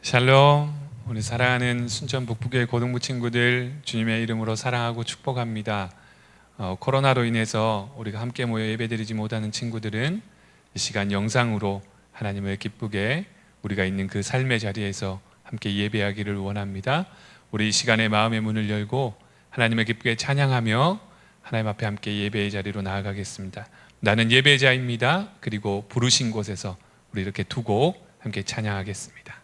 샬롬. 우리 사랑하는 순천 북부교회 고등부 친구들, 주님의 이름으로 사랑하고 축복합니다. 코로나로 인해서 우리가 함께 모여 예배드리지 못하는 친구들은 이 시간 영상으로 하나님을 기쁘게 우리가 있는 그 삶의 자리에서 함께 예배하기를 원합니다. 우리 이 시간에 마음의 문을 열고 하나님을 기쁘게 찬양하며 하나님 앞에 함께 예배의 자리로 나아가겠습니다. 나는 예배자입니다. 그리고 부르신 곳에서 우리 이렇게 두고 함께 찬양하겠습니다.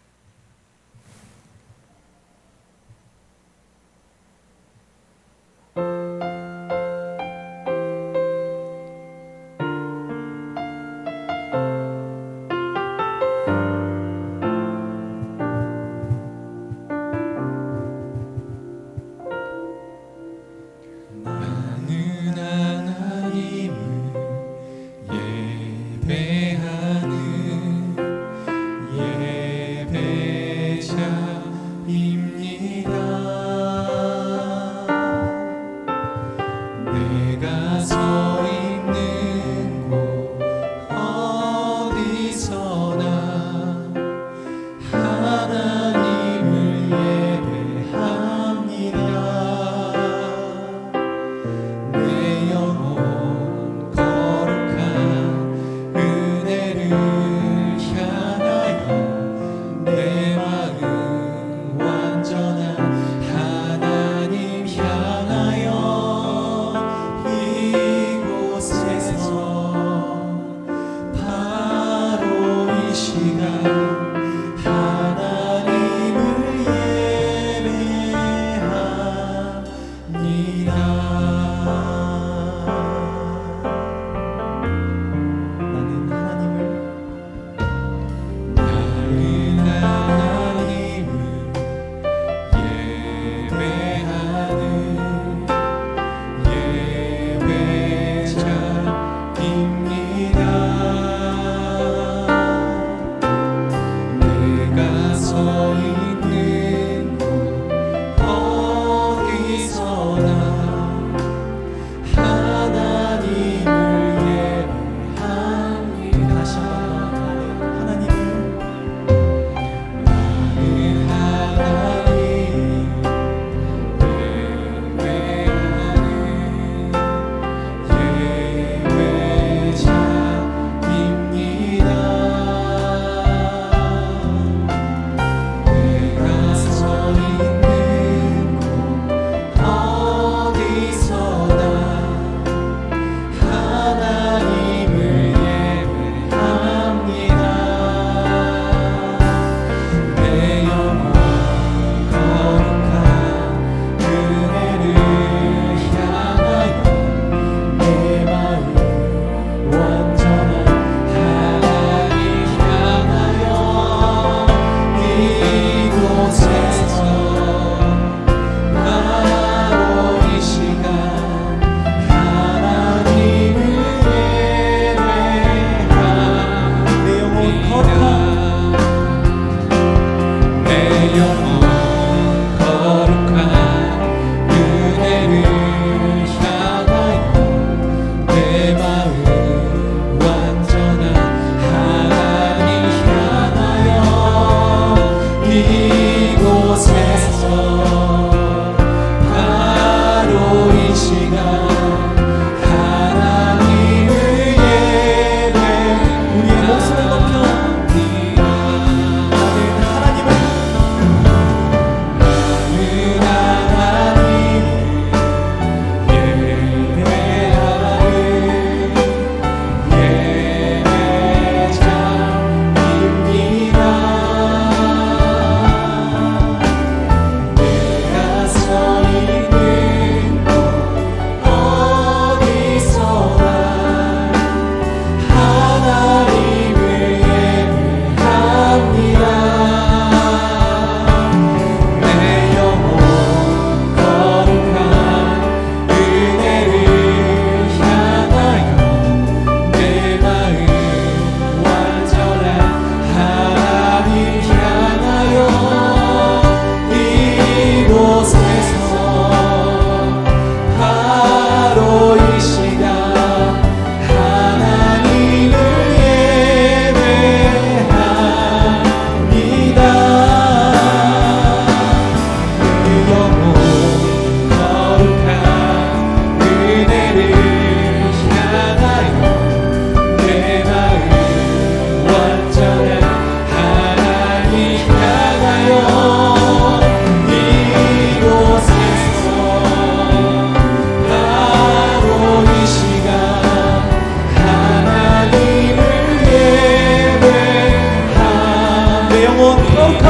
영원토록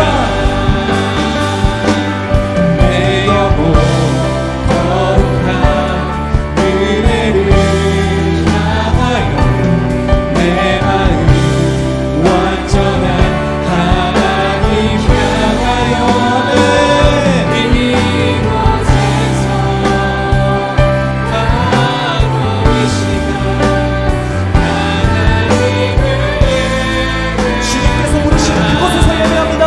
내 영혼 거룩한 은혜를 향하여 내 마음 완전한 하나님 향하여 이곳에서 하고 계시다 하나님을 주님께서 부르시는 그곳에서 예배합니다.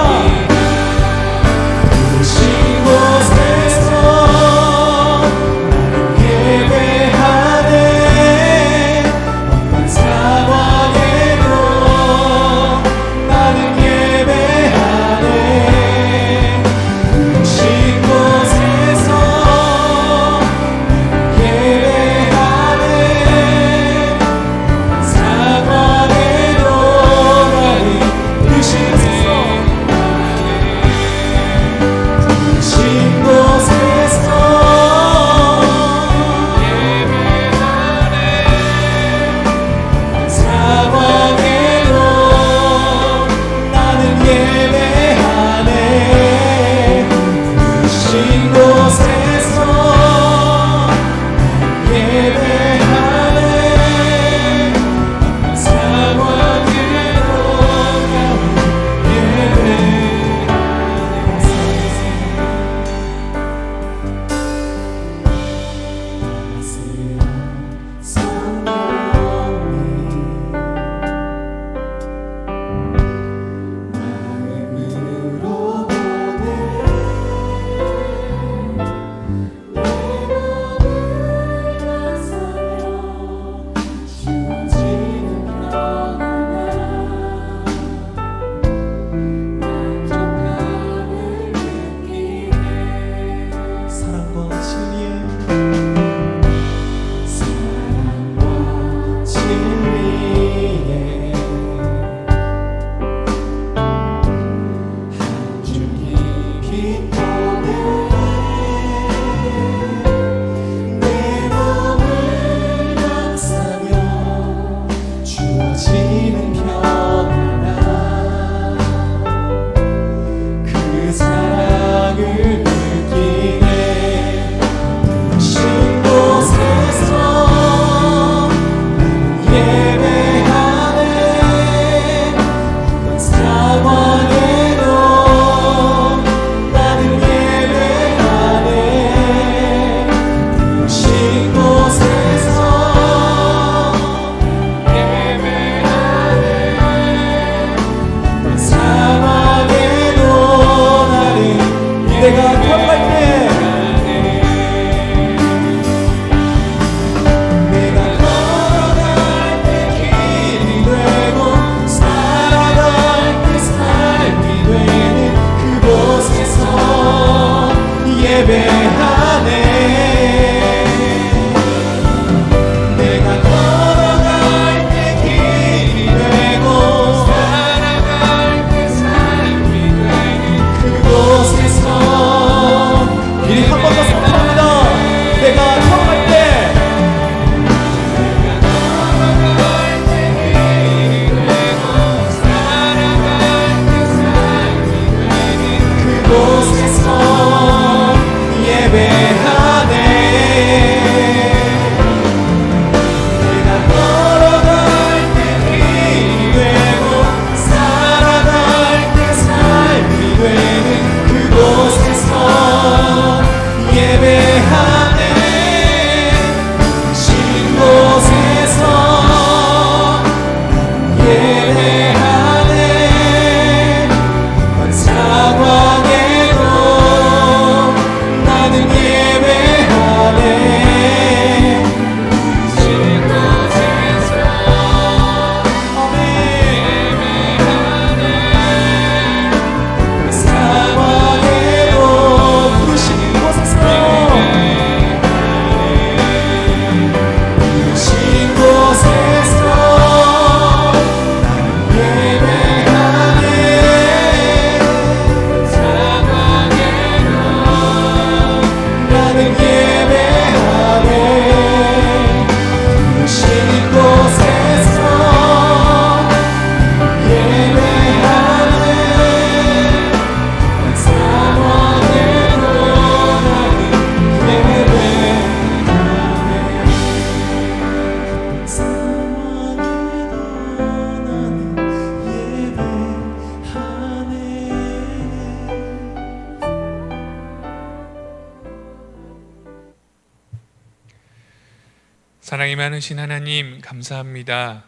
사랑이 많으신 하나님, 감사합니다.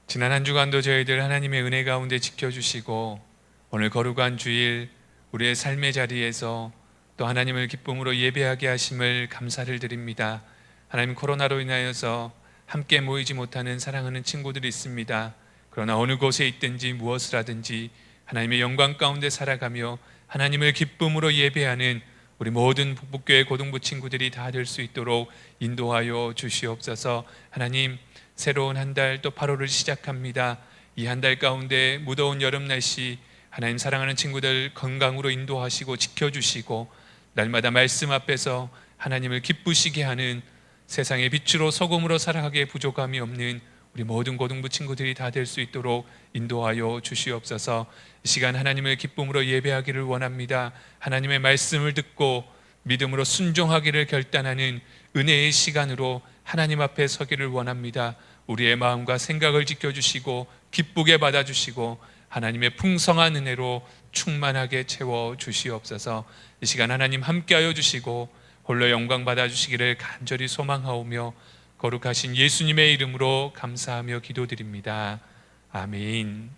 지난 한 주간도 저희들 하나님의 은혜 가운데 지켜주시고 오늘 거룩한 주일 우리의 삶의 자리에서 또 하나님을 기쁨으로 예배하게 하심을 감사를 드립니다. 하나님, 코로나로 인하여서 함께 모이지 못하는 사랑하는 친구들이 있습니다. 그러나 어느 곳에 있든지 무엇을 하든지 하나님의 영광 가운데 살아가며 하나님을 기쁨으로 예배하는 우리 모든 북북교회 고등부 친구들이 다 될 수 있도록 인도하여 주시옵소서. 하나님, 새로운 한 달 또 8월을 시작합니다. 이 한 달 가운데 무더운 여름 날씨 하나님, 사랑하는 친구들 건강으로 인도하시고 지켜주시고 날마다 말씀 앞에서 하나님을 기쁘시게 하는 세상의 빛으로 소금으로 살아가기에 부족함이 없는 우리 모든 고등부 친구들이 다 될 수 있도록 인도하여 주시옵소서. 이 시간 하나님을 기쁨으로 예배하기를 원합니다. 하나님의 말씀을 듣고 믿음으로 순종하기를 결단하는 은혜의 시간으로 하나님 앞에 서기를 원합니다. 우리의 마음과 생각을 지켜주시고 기쁘게 받아주시고 하나님의 풍성한 은혜로 충만하게 채워 주시옵소서. 이 시간 하나님 함께하여 주시고 홀로 영광 받아주시기를 간절히 소망하오며 거룩하신 예수님의 이름으로 감사하며 기도드립니다. 아멘.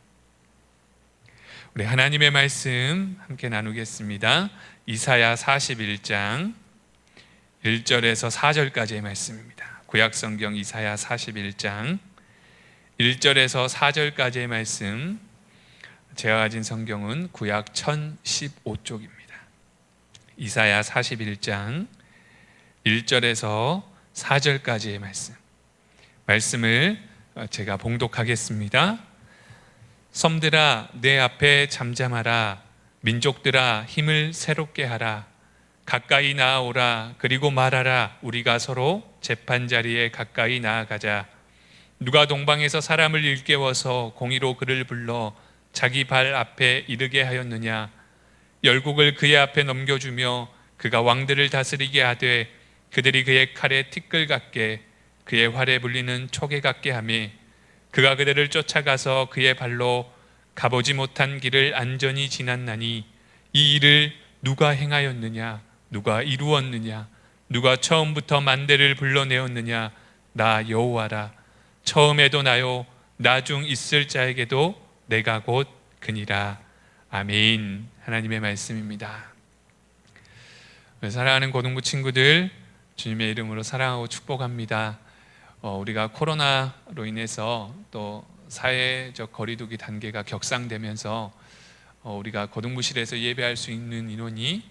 우리 하나님의 말씀 함께 나누겠습니다. 이사야 41장 1절에서 4절까지의 말씀입니다. 구약성경 이사야 41장 1절에서 4절까지의 말씀, 제가 가진 성경은 구약 1015쪽입니다. 이사야 41장 1절에서 4절까지의 말씀을 제가 봉독하겠습니다. 섬들아 내 앞에 잠잠하라. 민족들아 힘을 새롭게 하라. 가까이 나아오라. 그리고 말하라. 우리가 서로 재판자리에 가까이 나아가자. 누가 동방에서 사람을 일깨워서 공의로 그를 불러 자기 발 앞에 이르게 하였느냐. 열국을 그의 앞에 넘겨주며 그가 왕들을 다스리게 하되 그들이 그의 칼에 티끌 같게 그의 활에 불리는 촉에 같게 하며 그가 그들을 쫓아가서 그의 발로 가보지 못한 길을 안전히 지났나니 이 일을 누가 행하였느냐. 누가 이루었느냐. 누가 처음부터 만대를 불러내었느냐. 나 여호와라. 처음에도 나요 나중 있을 자에게도 내가 곧 그니라. 아멘. 하나님의 말씀입니다. 사랑하는 고등부 친구들, 주님의 이름으로 사랑하고 축복합니다. 우리가 코로나로 인해서 또 사회적 거리두기 단계가 격상되면서 우리가 고등부실에서 예배할 수 있는 인원이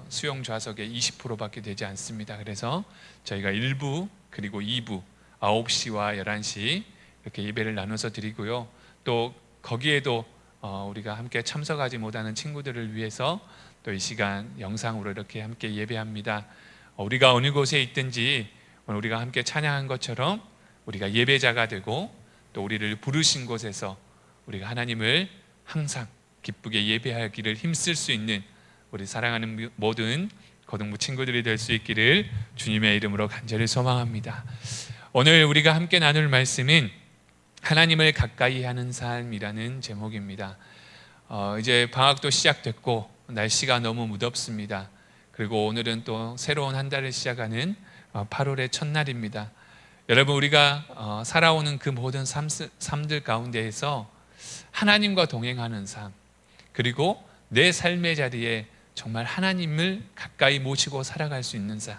수용 좌석의 20%밖에 되지 않습니다. 그래서 저희가 1부 그리고 2부 9시와 11시 이렇게 예배를 나눠서 드리고요. 또 거기에도 우리가 함께 참석하지 못하는 친구들을 위해서 또 이 시간 영상으로 이렇게 함께 예배합니다. 우리가 어느 곳에 있든지 우리가 함께 찬양한 것처럼 우리가 예배자가 되고 또 우리를 부르신 곳에서 우리가 하나님을 항상 기쁘게 예배하기를 힘쓸 수 있는 우리 사랑하는 모든 고등부 친구들이 될 수 있기를 주님의 이름으로 간절히 소망합니다. 오늘 우리가 함께 나눌 말씀은 하나님을 가까이 하는 삶이라는 제목입니다. 이제 방학도 시작됐고 날씨가 너무 무덥습니다. 그리고 오늘은 또 새로운 한 달을 시작하는 8월의 첫날입니다. 여러분, 우리가 살아오는 그 모든 삶들 가운데에서 하나님과 동행하는 삶, 그리고 내 삶의 자리에 정말 하나님을 가까이 모시고 살아갈 수 있는 삶,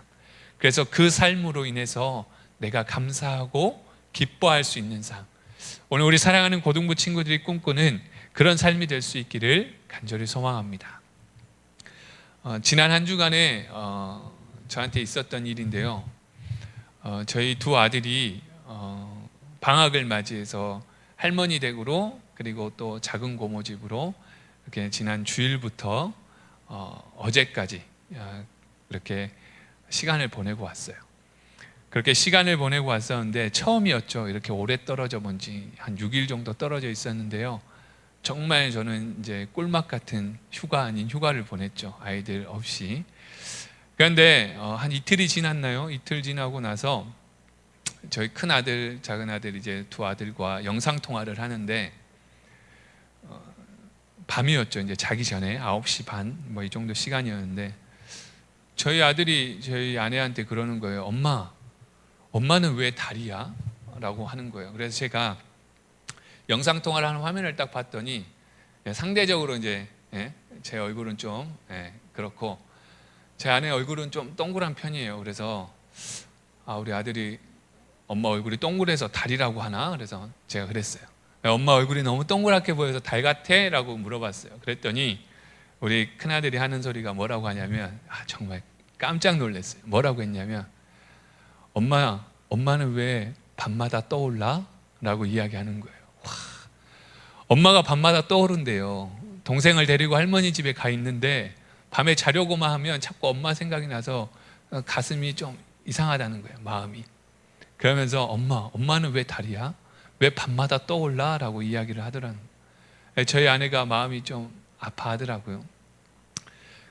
그래서 그 삶으로 인해서 내가 감사하고 기뻐할 수 있는 삶, 오늘 우리 사랑하는 고등부 친구들이 꿈꾸는 그런 삶이 될 수 있기를 간절히 소망합니다. 지난 한 주간에 저한테 있었던 일인데요. 저희 두 아들이 방학을 맞이해서 할머니 댁으로 그리고 또 작은 고모 집으로 이렇게 지난 주일부터 어제까지 이렇게 시간을 보내고 왔어요. 그렇게 시간을 보내고 왔었는데 처음이었죠. 이렇게 오래 떨어져 본 지 한 6일 정도 떨어져 있었는데요. 정말 저는 이제 꿀맛 같은 휴가 아닌 휴가를 보냈죠. 아이들 없이. 그런데 한 이틀이 지났나요? 이틀 지나고 나서 저희 큰 아들, 작은 아들 이제 두 아들과 영상 통화를 하는데 밤이었죠. 이제 자기 전에 9시 반 뭐 이 정도 시간이었는데 저희 아들이 저희 아내한테 그러는 거예요. 엄마, 엄마는 왜 다리야? 라고 하는 거예요. 그래서 제가 영상통화를 하는 화면을 딱 봤더니 상대적으로 이제 제 얼굴은 좀 그렇고 제 아내 얼굴은 좀 동그란 편이에요. 그래서 우리 아들이 엄마 얼굴이 동그래서 다리라고 하나? 그래서 제가 그랬어요. 엄마 얼굴이 너무 동그랗게 보여서 달 같아? 라고 물어봤어요. 그랬더니 우리 큰아들이 하는 소리가 뭐라고 하냐면 정말 깜짝 놀랐어요. 뭐라고 했냐면 엄마는 왜 밤마다 떠올라? 라고 이야기하는 거예요. 와, 엄마가 밤마다 떠오른대요. 동생을 데리고 할머니 집에 가 있는데 밤에 자려고만 하면 자꾸 엄마 생각이 나서 가슴이 좀 이상하다는 거예요. 마음이. 그러면서 엄마는 왜 다리야? 왜 밤마다 떠올라? 라고 이야기를 하더라고요. 저희 아내가 마음이 좀 아파하더라고요.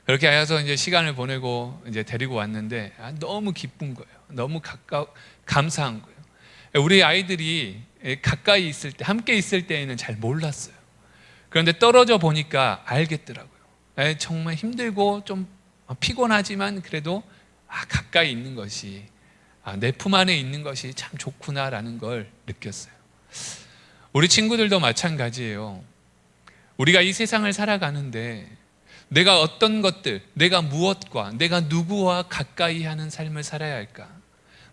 그렇게 해서 이제 시간을 보내고 이제 데리고 왔는데 너무 기쁜 거예요. 너무 감사한 거예요. 우리 아이들이 가까이 있을 때, 함께 있을 때에는 잘 몰랐어요. 그런데 떨어져 보니까 알겠더라고요. 정말 힘들고 좀 피곤하지만 그래도 가까이 있는 것이, 내 품 안에 있는 것이 참 좋구나라는 걸 느꼈어요. 우리 친구들도 마찬가지예요. 우리가 이 세상을 살아가는데 내가 어떤 것들, 내가 무엇과, 내가 누구와 가까이 하는 삶을 살아야 할까?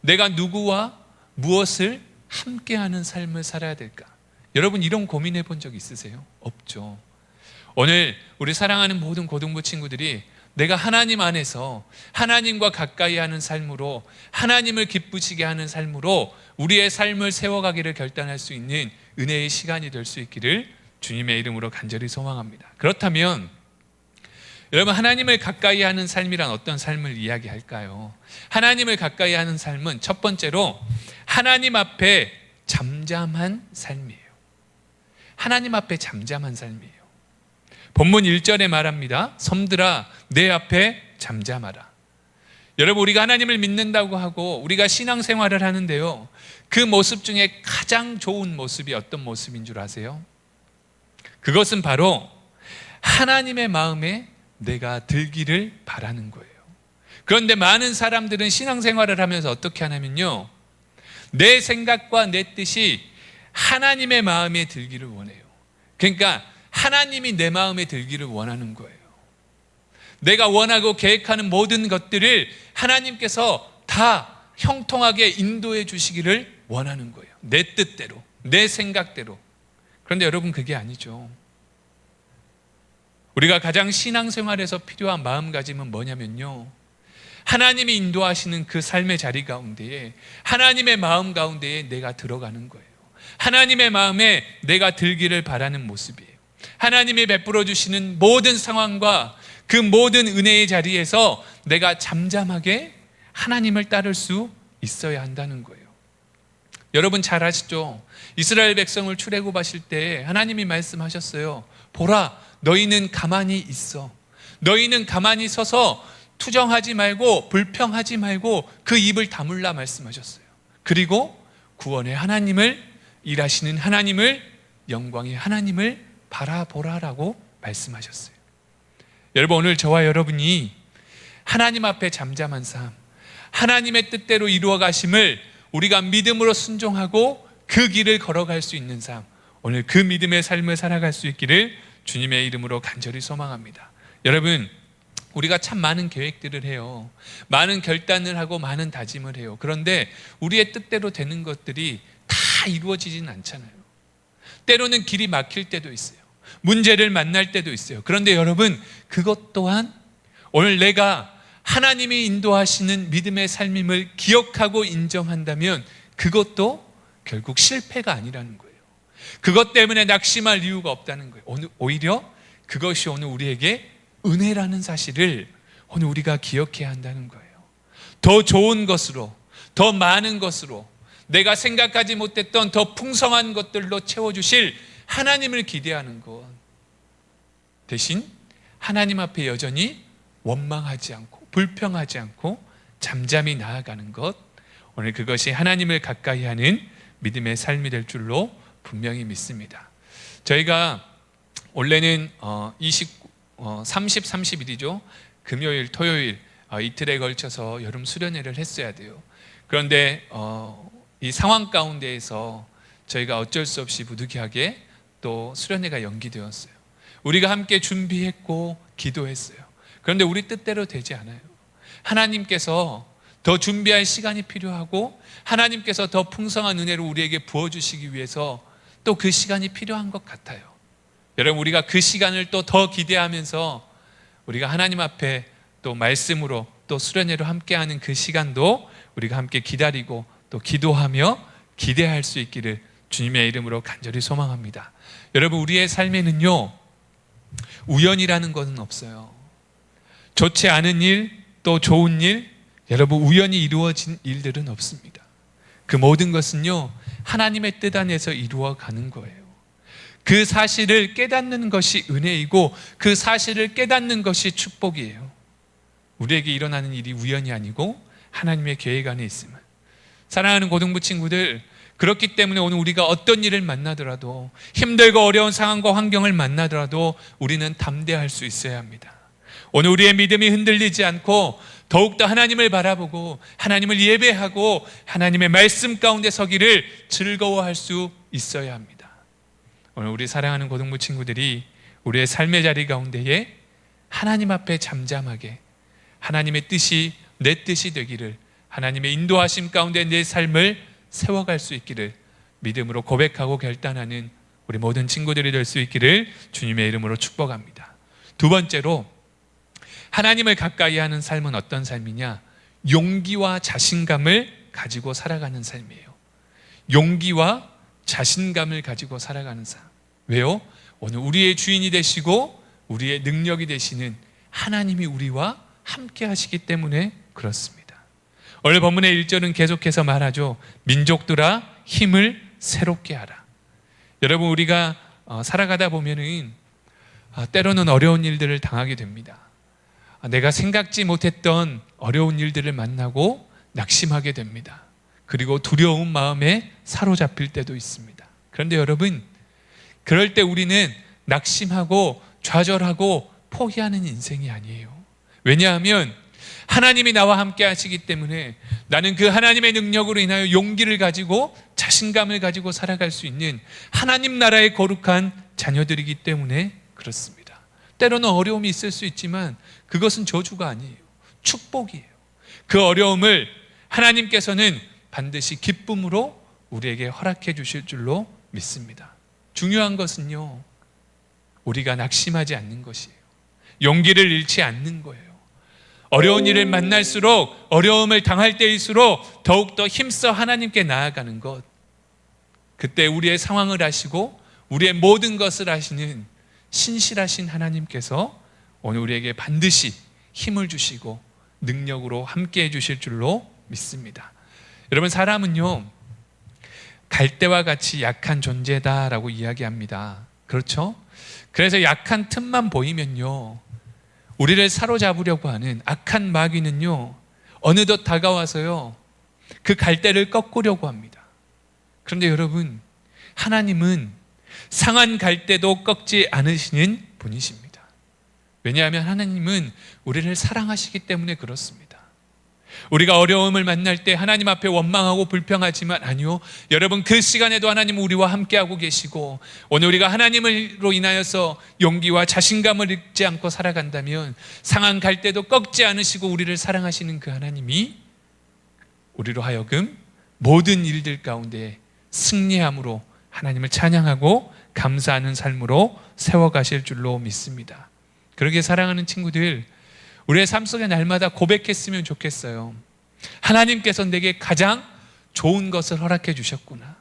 내가 누구와 무엇을 함께하는 삶을 살아야 될까? 여러분 이런 고민해 본 적 있으세요? 없죠. 오늘 우리 사랑하는 모든 고등부 친구들이 내가 하나님 안에서 하나님과 가까이 하는 삶으로, 하나님을 기쁘시게 하는 삶으로 우리의 삶을 세워가기를 결단할 수 있는 은혜의 시간이 될 수 있기를 주님의 이름으로 간절히 소망합니다. 그렇다면 여러분, 하나님을 가까이 하는 삶이란 어떤 삶을 이야기할까요? 하나님을 가까이 하는 삶은 첫 번째로 하나님 앞에 잠잠한 삶이에요. 하나님 앞에 잠잠한 삶이에요. 본문 1절에 말합니다. 섬들아 내 앞에 잠잠하라. 여러분, 우리가 하나님을 믿는다고 하고 우리가 신앙생활을 하는데요, 그 모습 중에 가장 좋은 모습이 어떤 모습인 줄 아세요? 그것은 바로 하나님의 마음에 내가 들기를 바라는 거예요. 그런데 많은 사람들은 신앙생활을 하면서 어떻게 하냐면요, 내 생각과 내 뜻이 하나님의 마음에 들기를 원해요. 그러니까 하나님이 내 마음에 들기를 원하는 거예요. 내가 원하고 계획하는 모든 것들을 하나님께서 다 형통하게 인도해 주시기를 원하는 거예요. 내 뜻대로, 내 생각대로. 그런데 여러분, 그게 아니죠. 우리가 가장 신앙생활에서 필요한 마음가짐은 뭐냐면요, 하나님이 인도하시는 그 삶의 자리 가운데에, 하나님의 마음 가운데에 내가 들어가는 거예요. 하나님의 마음에 내가 들기를 바라는 모습이에요. 하나님이 베풀어 주시는 모든 상황과 그 모든 은혜의 자리에서 내가 잠잠하게 하나님을 따를 수 있어야 한다는 거예요. 여러분 잘 아시죠? 이스라엘 백성을 출애굽하실 때 하나님이 말씀하셨어요. 보라, 너희는 가만히 있어. 너희는 가만히 서서 투정하지 말고 불평하지 말고 그 입을 다물라 말씀하셨어요. 그리고 구원의 하나님을, 일하시는 하나님을, 영광의 하나님을 바라보라라고 말씀하셨어요. 여러분, 오늘 저와 여러분이 하나님 앞에 잠잠한 삶, 하나님의 뜻대로 이루어 가심을 우리가 믿음으로 순종하고 그 길을 걸어갈 수 있는 삶, 오늘 그 믿음의 삶을 살아갈 수 있기를 주님의 이름으로 간절히 소망합니다. 여러분, 우리가 참 많은 계획들을 해요. 많은 결단을 하고 많은 다짐을 해요. 그런데 우리의 뜻대로 되는 것들이 다 이루어지진 않잖아요. 때로는 길이 막힐 때도 있어요. 문제를 만날 때도 있어요. 그런데 여러분, 그것 또한 오늘 내가 하나님이 인도하시는 믿음의 삶임을 기억하고 인정한다면 그것도 결국 실패가 아니라는 거예요. 그것 때문에 낙심할 이유가 없다는 거예요. 오히려 그것이 오늘 우리에게 은혜라는 사실을 오늘 우리가 기억해야 한다는 거예요. 더 좋은 것으로, 더 많은 것으로, 내가 생각하지 못했던 더 풍성한 것들로 채워주실 하나님을 기대하는 것, 대신 하나님 앞에 여전히 원망하지 않고 불평하지 않고 잠잠히 나아가는 것, 오늘 그것이 하나님을 가까이 하는 믿음의 삶이 될 줄로 분명히 믿습니다. 저희가 원래는 30, 31이죠. 금요일, 토요일 이틀에 걸쳐서 여름 수련회를 했어야 돼요. 그런데 이 상황 가운데에서 저희가 어쩔 수 없이 부득이하게 또 수련회가 연기되었어요. 우리가 함께 준비했고 기도했어요. 그런데 우리 뜻대로 되지 않아요. 하나님께서 더 준비할 시간이 필요하고 하나님께서 더 풍성한 은혜를 우리에게 부어주시기 위해서 또 그 시간이 필요한 것 같아요. 여러분, 우리가 그 시간을 또 더 기대하면서 우리가 하나님 앞에 또 말씀으로 또 수련회로 함께하는 그 시간도 우리가 함께 기다리고 또 기도하며 기대할 수 있기를 주님의 이름으로 간절히 소망합니다. 여러분, 우리의 삶에는요, 우연이라는 것은 없어요. 좋지 않은 일, 또 좋은 일, 여러분, 우연히 이루어진 일들은 없습니다. 그 모든 것은요, 하나님의 뜻 안에서 이루어가는 거예요. 그 사실을 깨닫는 것이 은혜이고 그 사실을 깨닫는 것이 축복이에요. 우리에게 일어나는 일이 우연이 아니고 하나님의 계획 안에 있음을. 사랑하는 고등부 친구들, 그렇기 때문에 오늘 우리가 어떤 일을 만나더라도, 힘들고 어려운 상황과 환경을 만나더라도 우리는 담대할 수 있어야 합니다. 오늘 우리의 믿음이 흔들리지 않고 더욱더 하나님을 바라보고 하나님을 예배하고 하나님의 말씀 가운데 서기를 즐거워할 수 있어야 합니다. 오늘 우리 사랑하는 고등부 친구들이 우리의 삶의 자리 가운데에 하나님 앞에 잠잠하게 하나님의 뜻이 내 뜻이 되기를, 하나님의 인도하심 가운데 내 삶을 세워갈 수 있기를 믿음으로 고백하고 결단하는 우리 모든 친구들이 될 수 있기를 주님의 이름으로 축복합니다. 두 번째로, 하나님을 가까이 하는 삶은 어떤 삶이냐? 용기와 자신감을 가지고 살아가는 삶이에요. 용기와 자신감을 가지고 살아가는 삶. 왜요? 오늘 우리의 주인이 되시고 우리의 능력이 되시는 하나님이 우리와 함께 하시기 때문에 그렇습니다. 오늘 본문의 1절은 계속해서 말하죠. 민족들아, 힘을 새롭게 하라. 여러분, 우리가 살아가다 보면은 때로는 어려운 일들을 당하게 됩니다. 내가 생각지 못했던 어려운 일들을 만나고 낙심하게 됩니다. 그리고 두려운 마음에 사로잡힐 때도 있습니다. 그런데 여러분, 그럴 때 우리는 낙심하고 좌절하고 포기하는 인생이 아니에요. 왜냐하면 하나님이 나와 함께 하시기 때문에 나는 그 하나님의 능력으로 인하여 용기를 가지고 자신감을 가지고 살아갈 수 있는 하나님 나라의 거룩한 자녀들이기 때문에 그렇습니다. 때로는 어려움이 있을 수 있지만 그것은 저주가 아니에요. 축복이에요. 그 어려움을 하나님께서는 반드시 기쁨으로 우리에게 허락해 주실 줄로 믿습니다. 중요한 것은요, 우리가 낙심하지 않는 것이에요. 용기를 잃지 않는 거예요. 어려운 일을 만날수록, 어려움을 당할 때일수록 더욱더 힘써 하나님께 나아가는 것. 그때 우리의 상황을 아시고 우리의 모든 것을 아시는 신실하신 하나님께서 오늘 우리에게 반드시 힘을 주시고 능력으로 함께 해주실 줄로 믿습니다. 여러분, 사람은요, 갈대와 같이 약한 존재다라고 이야기합니다. 그렇죠? 그래서 약한 틈만 보이면요, 우리를 사로잡으려고 하는 악한 마귀는요, 어느덧 다가와서요, 그 갈대를 꺾으려고 합니다. 그런데 여러분, 하나님은 상한 갈대도 꺾지 않으시는 분이십니다. 왜냐하면 하나님은 우리를 사랑하시기 때문에 그렇습니다. 우리가 어려움을 만날 때 하나님 앞에 원망하고 불평하지만 아니요, 여러분, 그 시간에도 하나님은 우리와 함께하고 계시고 오늘 우리가 하나님으로 인하여서 용기와 자신감을 잃지 않고 살아간다면 상한 갈대도 꺾지 않으시고 우리를 사랑하시는 그 하나님이 우리로 하여금 모든 일들 가운데 승리함으로 하나님을 찬양하고 감사하는 삶으로 세워가실 줄로 믿습니다. 그러기에 사랑하는 친구들, 우리의 삶 속에 날마다 고백했으면 좋겠어요. 하나님께서 내게 가장 좋은 것을 허락해 주셨구나.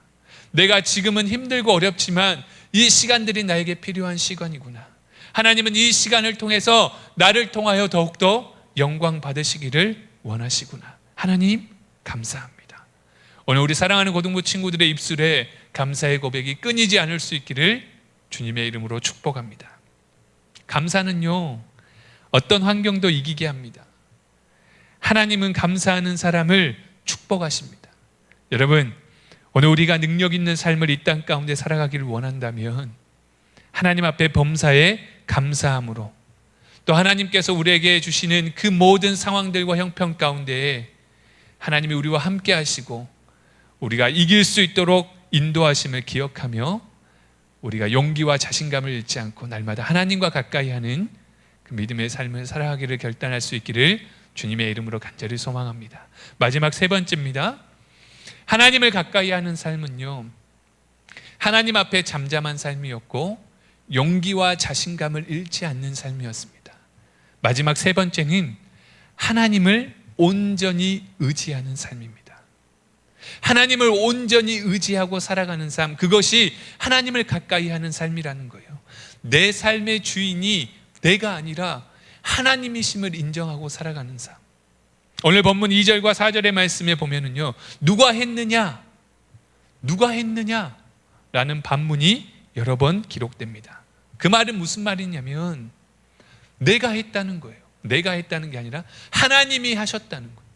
내가 지금은 힘들고 어렵지만 이 시간들이 나에게 필요한 시간이구나. 하나님은 이 시간을 통해서 나를 통하여 더욱더 영광 받으시기를 원하시구나. 하나님, 감사합니다. 오늘 우리 사랑하는 고등부 친구들의 입술에 감사의 고백이 끊이지 않을 수 있기를 주님의 이름으로 축복합니다. 감사는요, 어떤 환경도 이기게 합니다. 하나님은 감사하는 사람을 축복하십니다. 여러분, 오늘 우리가 능력 있는 삶을 이 땅 가운데 살아가기를 원한다면 하나님 앞에 범사에 감사함으로, 또 하나님께서 우리에게 주시는 그 모든 상황들과 형편 가운데에 하나님이 우리와 함께 하시고 우리가 이길 수 있도록 인도하심을 기억하며 우리가 용기와 자신감을 잃지 않고 날마다 하나님과 가까이 하는 그 믿음의 삶을 살아가기를 결단할 수 있기를 주님의 이름으로 간절히 소망합니다. 마지막 세 번째입니다. 하나님을 가까이 하는 삶은요, 하나님 앞에 잠잠한 삶이었고 용기와 자신감을 잃지 않는 삶이었습니다. 마지막 세 번째는 하나님을 온전히 의지하는 삶입니다. 하나님을 온전히 의지하고 살아가는 삶, 그것이 하나님을 가까이 하는 삶이라는 거예요. 내 삶의 주인이 내가 아니라 하나님이심을 인정하고 살아가는 삶. 오늘 본문 2절과 4절의 말씀에 보면은요, 누가 했느냐? 누가 했느냐? 라는 반문이 여러 번 기록됩니다. 그 말은 무슨 말이냐면 내가 했다는 거예요. 내가 했다는 게 아니라 하나님이 하셨다는 거예요.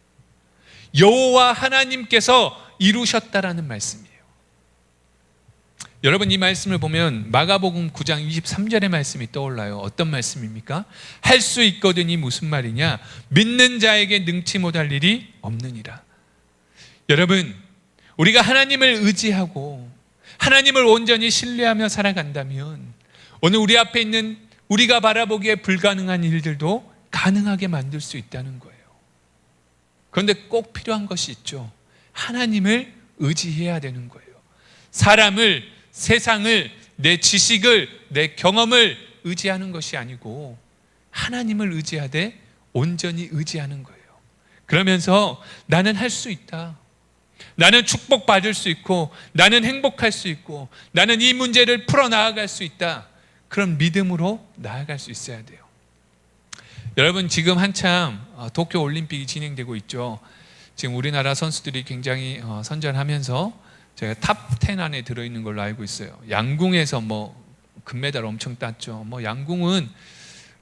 여호와 하나님께서 이루셨다라는 말씀이에요. 여러분, 이 말씀을 보면 마가복음 9장 23절의 말씀이 떠올라요. 어떤 말씀입니까? 할 수 있거든이 무슨 말이냐? 믿는 자에게 능치 못할 일이 없느니라. 여러분, 우리가 하나님을 의지하고 하나님을 온전히 신뢰하며 살아간다면 오늘 우리 앞에 있는 우리가 바라보기에 불가능한 일들도 가능하게 만들 수 있다는 거예요. 그런데 꼭 필요한 것이 있죠. 하나님을 의지해야 되는 거예요. 사람을, 세상을, 내 지식을, 내 경험을 의지하는 것이 아니고 하나님을 의지하되 온전히 의지하는 거예요. 그러면서 나는 할 수 있다. 나는 축복받을 수 있고 나는 행복할 수 있고 나는 이 문제를 풀어나아갈 수 있다. 그런 믿음으로 나아갈 수 있어야 돼요. 여러분, 지금 한참 도쿄올림픽이 진행되고 있죠. 지금 우리나라 선수들이 굉장히 선전하면서 제가 탑10 안에 들어있는 걸로 알고 있어요. 양궁에서 금메달 엄청 땄죠. 양궁은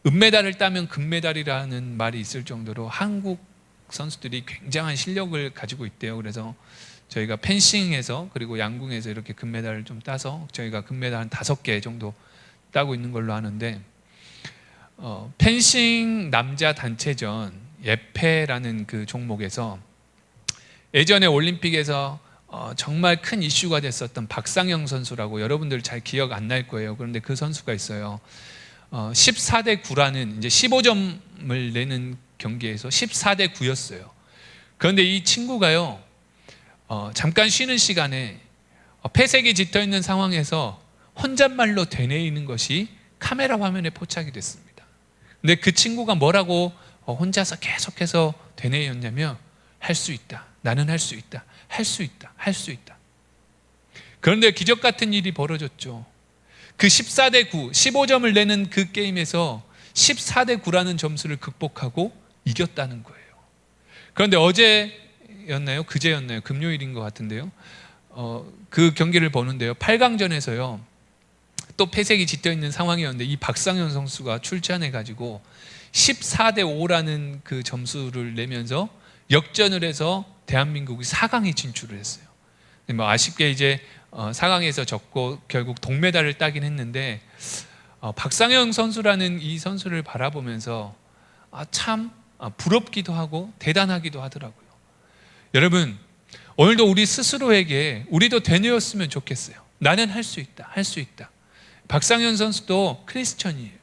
은메달을 따면 금메달이라는 말이 있을 정도로 한국 선수들이 굉장한 실력을 가지고 있대요. 그래서 저희가 펜싱에서 그리고 양궁에서 이렇게 금메달을 좀 따서 저희가 금메달 한 5개 정도 따고 있는 걸로 아는데, 펜싱 남자 단체전 예패라는 그 종목에서 예전에 올림픽에서 정말 큰 이슈가 됐었던 박상영 선수라고, 여러분들 잘 기억 안 날 거예요. 그런데 그 선수가 있어요. 14대 9라는 이제 15점을 내는 경기에서 14대 9였어요. 그런데 이 친구가요, 잠깐 쉬는 시간에 폐색이 짙어 있는 상황에서 혼잣말로 되뇌이는 것이 카메라 화면에 포착이 됐습니다. 근데 그 친구가 뭐라고 혼자서 계속해서 되뇌였냐면 할 수 있다. 나는 할 수 있다. 할 수 있다. 할 수 있다. 그런데 기적 같은 일이 벌어졌죠. 그 14대 9, 15점을 내는 그 게임에서 14대 9라는 점수를 극복하고 이겼다는 거예요. 그런데 어제였나요? 그제였나요? 금요일인 것 같은데요. 그 경기를 보는데요. 8강전에서요. 또 패색이 짙어 있는 상황이었는데 이 박상현 선수가 출전해가지고 14대 5라는 그 점수를 내면서 역전을 해서 대한민국이 4강에 진출을 했어요. 아쉽게 이제 4강에서 졌고 결국 동메달을 따긴 했는데, 박상현 선수라는 이 선수를 바라보면서 참 부럽기도 하고 대단하기도 하더라고요. 여러분, 오늘도 우리 스스로에게 우리도 되뇌었으면 좋겠어요. 나는 할 수 있다. 할 수 있다. 박상현 선수도 크리스천이에요.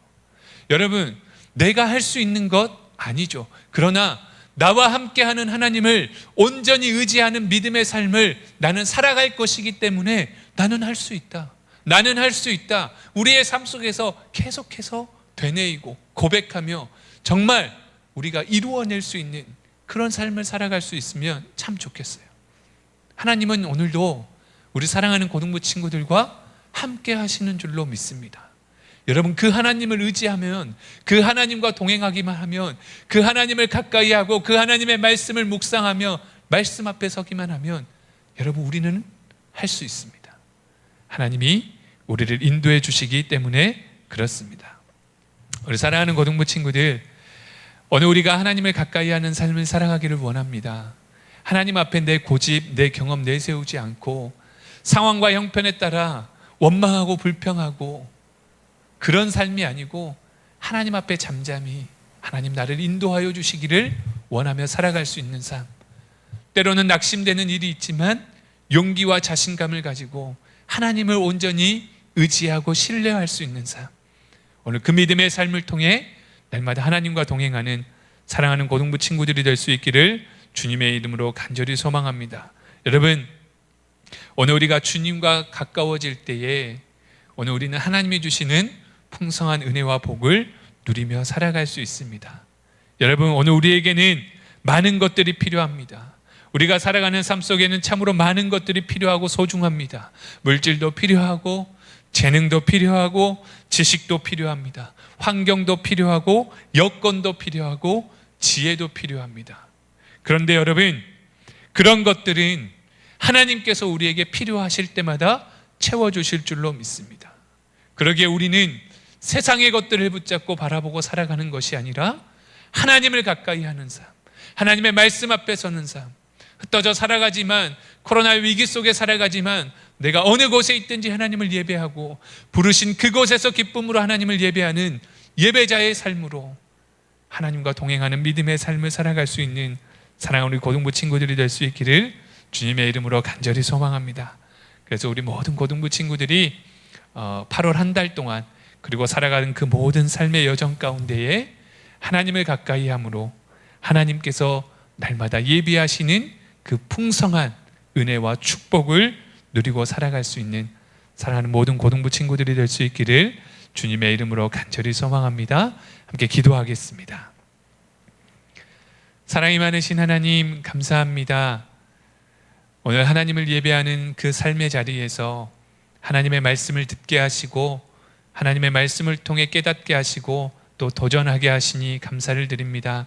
여러분, 내가 할 수 있는 것 아니죠. 그러나 나와 함께하는 하나님을 온전히 의지하는 믿음의 삶을 나는 살아갈 것이기 때문에 나는 할 수 있다. 나는 할 수 있다. 우리의 삶 속에서 계속해서 되뇌이고 고백하며 정말 우리가 이루어낼 수 있는 그런 삶을 살아갈 수 있으면 참 좋겠어요. 하나님은 오늘도 우리 사랑하는 고등부 친구들과 함께 하시는 줄로 믿습니다. 여러분, 그 하나님을 의지하면, 그 하나님과 동행하기만 하면, 그 하나님을 가까이 하고 그 하나님의 말씀을 묵상하며 말씀 앞에 서기만 하면 여러분, 우리는 할 수 있습니다. 하나님이 우리를 인도해 주시기 때문에 그렇습니다. 우리 사랑하는 고등부 친구들, 오늘 우리가 하나님을 가까이 하는 삶을 살아가기를 원합니다. 하나님 앞에 내 고집, 내 경험 내세우지 않고 상황과 형편에 따라 원망하고 불평하고 그런 삶이 아니고 하나님 앞에 잠잠히 하나님 나를 인도하여 주시기를 원하며 살아갈 수 있는 삶. 때로는 낙심되는 일이 있지만 용기와 자신감을 가지고 하나님을 온전히 의지하고 신뢰할 수 있는 삶, 오늘 그 믿음의 삶을 통해 날마다 하나님과 동행하는 사랑하는 고등부 친구들이 될 수 있기를 주님의 이름으로 간절히 소망합니다. 여러분, 오늘 우리가 주님과 가까워질 때에 오늘 우리는 하나님이 주시는 풍성한 은혜와 복을 누리며 살아갈 수 있습니다. 여러분, 오늘 우리에게는 많은 것들이 필요합니다. 우리가 살아가는 삶 속에는 참으로 많은 것들이 필요하고 소중합니다. 물질도 필요하고 재능도 필요하고 지식도 필요합니다. 환경도 필요하고 여건도 필요하고 지혜도 필요합니다. 그런데 여러분, 그런 것들은 하나님께서 우리에게 필요하실 때마다 채워주실 줄로 믿습니다. 그러기에 우리는 세상의 것들을 붙잡고 바라보고 살아가는 것이 아니라 하나님을 가까이 하는 삶, 하나님의 말씀 앞에 서는 삶, 흩어져 살아가지만, 코로나 위기 속에 살아가지만 내가 어느 곳에 있든지 하나님을 예배하고 부르신 그곳에서 기쁨으로 하나님을 예배하는 예배자의 삶으로 하나님과 동행하는 믿음의 삶을 살아갈 수 있는 사랑하는 우리 고등부 친구들이 될 수 있기를 주님의 이름으로 간절히 소망합니다. 그래서 우리 모든 고등부 친구들이 8월 한 달 동안 그리고 살아가는 그 모든 삶의 여정 가운데에 하나님을 가까이 함으로 하나님께서 날마다 예비하시는 그 풍성한 은혜와 축복을 누리고 살아갈 수 있는 사랑하는 모든 고등부 친구들이 될 수 있기를 주님의 이름으로 간절히 소망합니다. 함께 기도하겠습니다. 사랑이 많으신 하나님, 감사합니다. 오늘 하나님을 예배하는 그 삶의 자리에서 하나님의 말씀을 듣게 하시고 하나님의 말씀을 통해 깨닫게 하시고 또 도전하게 하시니 감사를 드립니다.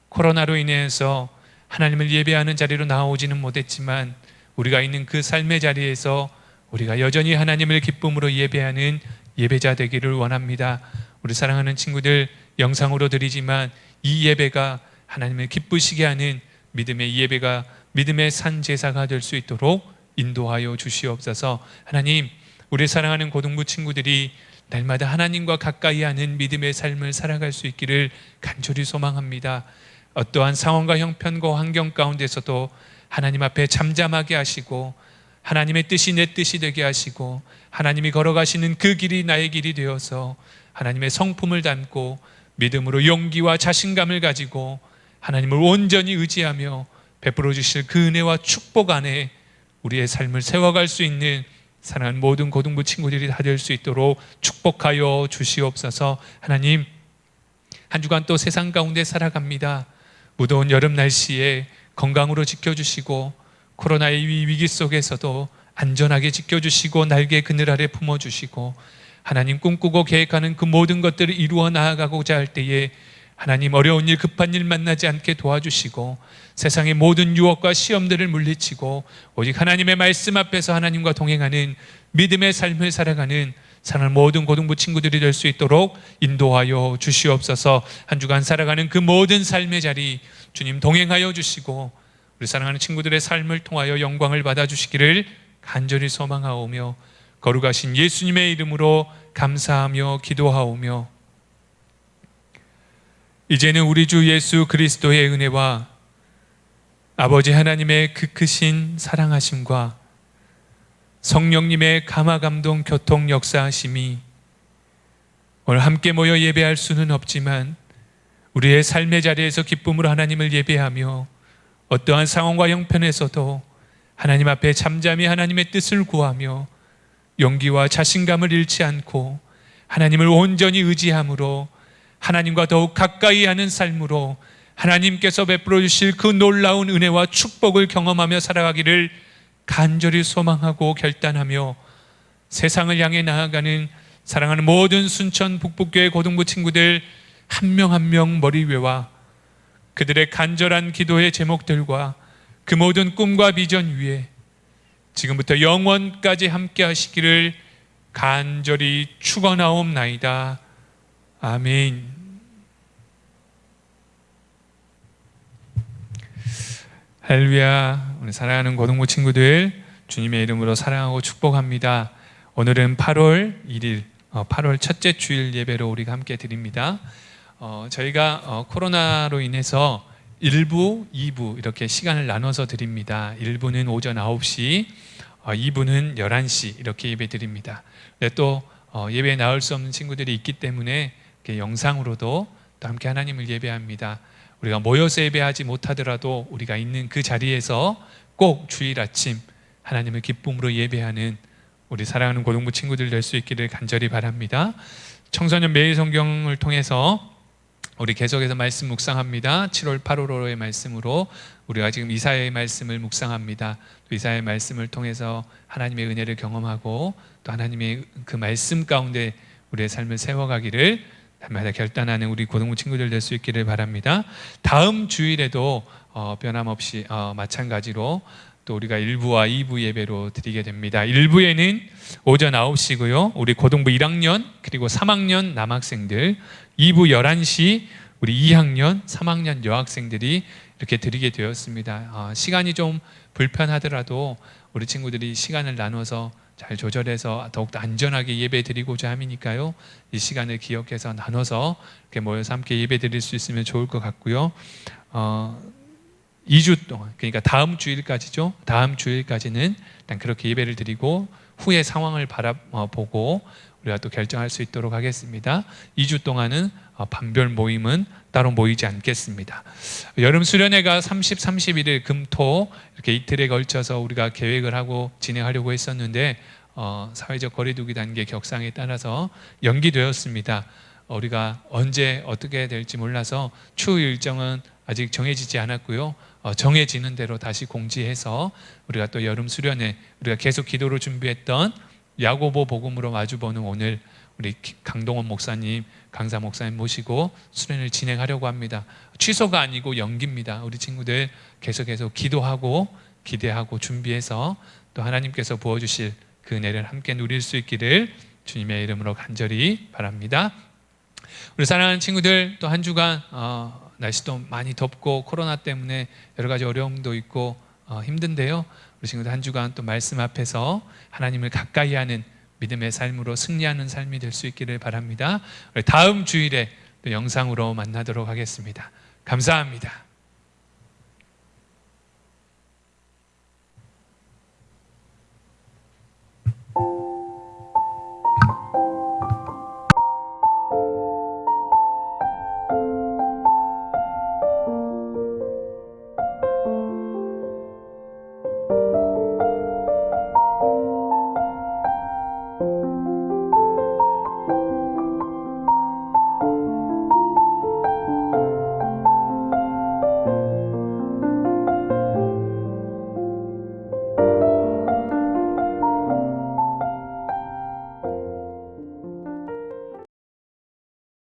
코로나로 인해서 하나님을 예배하는 자리로 나오지는 못했지만 우리가 있는 그 삶의 자리에서 우리가 여전히 하나님을 기쁨으로 예배하는 예배자 되기를 원합니다. 우리 사랑하는 친구들, 영상으로 드리지만 이 예배가 하나님을 기쁘시게 하는 믿음의 예배가, 믿음의 산 제사가 될 수 있도록 인도하여 주시옵소서. 하나님, 우리 사랑하는 고등부 친구들이 날마다 하나님과 가까이 하는 믿음의 삶을 살아갈 수 있기를 간절히 소망합니다. 어떠한 상황과 형편과 환경 가운데서도 하나님 앞에 잠잠하게 하시고 하나님의 뜻이 내 뜻이 되게 하시고 하나님이 걸어가시는 그 길이 나의 길이 되어서 하나님의 성품을 담고 믿음으로 용기와 자신감을 가지고 하나님을 온전히 의지하며 베풀어 주실 그 은혜와 축복 안에 우리의 삶을 세워갈 수 있는 사랑하는 모든 고등부 친구들이 다 될 수 있도록 축복하여 주시옵소서. 하나님, 한 주간 또 세상 가운데 살아갑니다. 무더운 여름 날씨에 건강으로 지켜주시고 코로나의 위기 속에서도 안전하게 지켜주시고 날개 그늘 아래 품어주시고 하나님 꿈꾸고 계획하는 그 모든 것들을 이루어 나아가고자 할 때에 하나님 어려운 일, 급한 일 만나지 않게 도와주시고 세상의 모든 유혹과 시험들을 물리치고 오직 하나님의 말씀 앞에서 하나님과 동행하는 믿음의 삶을 살아가는 사랑하는 모든 고등부 친구들이 될 수 있도록 인도하여 주시옵소서. 한 주간 살아가는 그 모든 삶의 자리 주님 동행하여 주시고 우리 사랑하는 친구들의 삶을 통하여 영광을 받아주시기를 간절히 소망하오며 거룩하신 예수님의 이름으로 감사하며 기도하오며 이제는 우리 주 예수 그리스도의 은혜와 아버지 하나님의 그 크신 사랑하심과 성령님의 감화감동 교통 역사하심이 오늘 함께 모여 예배할 수는 없지만 우리의 삶의 자리에서 기쁨으로 하나님을 예배하며 어떠한 상황과 형편에서도 하나님 앞에 잠잠히 하나님의 뜻을 구하며 용기와 자신감을 잃지 않고 하나님을 온전히 의지함으로 하나님과 더욱 가까이 하는 삶으로 하나님께서 베풀어 주실 그 놀라운 은혜와 축복을 경험하며 살아가기를 간절히 소망하고 결단하며 세상을 향해 나아가는 사랑하는 모든 순천 북북교회 고등부 친구들 한 명 한 명 머리 위와 그들의 간절한 기도의 제목들과 그 모든 꿈과 비전 위에 지금부터 영원까지 함께 하시기를 간절히 축원하옵나이다. 아멘. 할렐루야. 우리 사랑하는 고등부 친구들 주님의 이름으로 사랑하고 축복합니다. 오늘은 8월 1일 8월 첫째 주일 예배로 우리가 함께 드립니다. 저희가 코로나로 인해서 1부, 2부 이렇게 시간을 나눠서 드립니다. 1부는 오전 9시, 2부는 11시 이렇게 예배 드립니다. 또 예배에 나올 수 없는 친구들이 있기 때문에 영상으로도 또 함께 하나님을 예배합니다. 우리가 모여서 예배하지 못하더라도 우리가 있는 그 자리에서 꼭 주일 아침 하나님을 기쁨으로 예배하는 우리 사랑하는 고등부 친구들 될 수 있기를 간절히 바랍니다. 청소년 매일 성경을 통해서 우리 계속해서 말씀 묵상합니다. 7월 8월호의 말씀으로 우리가 지금 이사야의 말씀을 묵상합니다. 또 이사야의 말씀을 통해서 하나님의 은혜를 경험하고 또 하나님의 그 말씀 가운데 우리의 삶을 세워가기를 날마다 결단하는 우리 고등부 친구들 될 수 있기를 바랍니다. 다음 주일에도 변함없이 마찬가지로 또 우리가 1부와 2부 예배로 드리게 됩니다. 1부에는 오전 9시고요. 우리 고등부 1학년 그리고 3학년 남학생들, 2부 11시 우리 2학년, 3학년 여학생들이 이렇게 드리게 되었습니다. 시간이 좀 불편하더라도 우리 친구들이 시간을 나눠서 잘 조절해서 더욱더 안전하게 예배 드리고자 함이니까요. 이 시간을 기억해서 나눠서 이렇게 모여서 함께 예배 드릴 수 있으면 좋을 것 같고요. 2주 동안, 그러니까 다음 주일까지죠. 다음 주일까지는 일단 그렇게 예배를 드리고 후에 상황을 바라보고 우리가 또 결정할 수 있도록 하겠습니다. 2주 동안은 반별 모임은 따로 모이지 않겠습니다. 여름 수련회가 30, 31일 금토 이렇게 이틀에 걸쳐서 우리가 계획을 하고 진행하려고 했었는데 사회적 거리두기 단계 격상에 따라서 연기되었습니다. 우리가 언제 어떻게 될지 몰라서 추후 일정은 아직 정해지지 않았고요. 정해지는 대로 다시 공지해서 우리가 또 여름 수련회 우리가 계속 기도로 준비했던 야고보 복음으로 마주보는 오늘 우리 강동원 목사님, 강사 목사님 모시고 수련을 진행하려고 합니다. 취소가 아니고 연기입니다. 우리 친구들 계속해서 기도하고 기대하고 준비해서 또 하나님께서 부어주실 그 은혜를 함께 누릴 수 있기를 주님의 이름으로 간절히 바랍니다. 우리 사랑하는 친구들 또 한 주간 날씨도 많이 덥고 코로나 때문에 여러 가지 어려움도 있고 힘든데요. 우리 친구들 한 주간 또 말씀 앞에서 하나님을 가까이 하는 믿음의 삶으로 승리하는 삶이 될 수 있기를 바랍니다. 다음 주일에 또 영상으로 만나도록 하겠습니다. 감사합니다.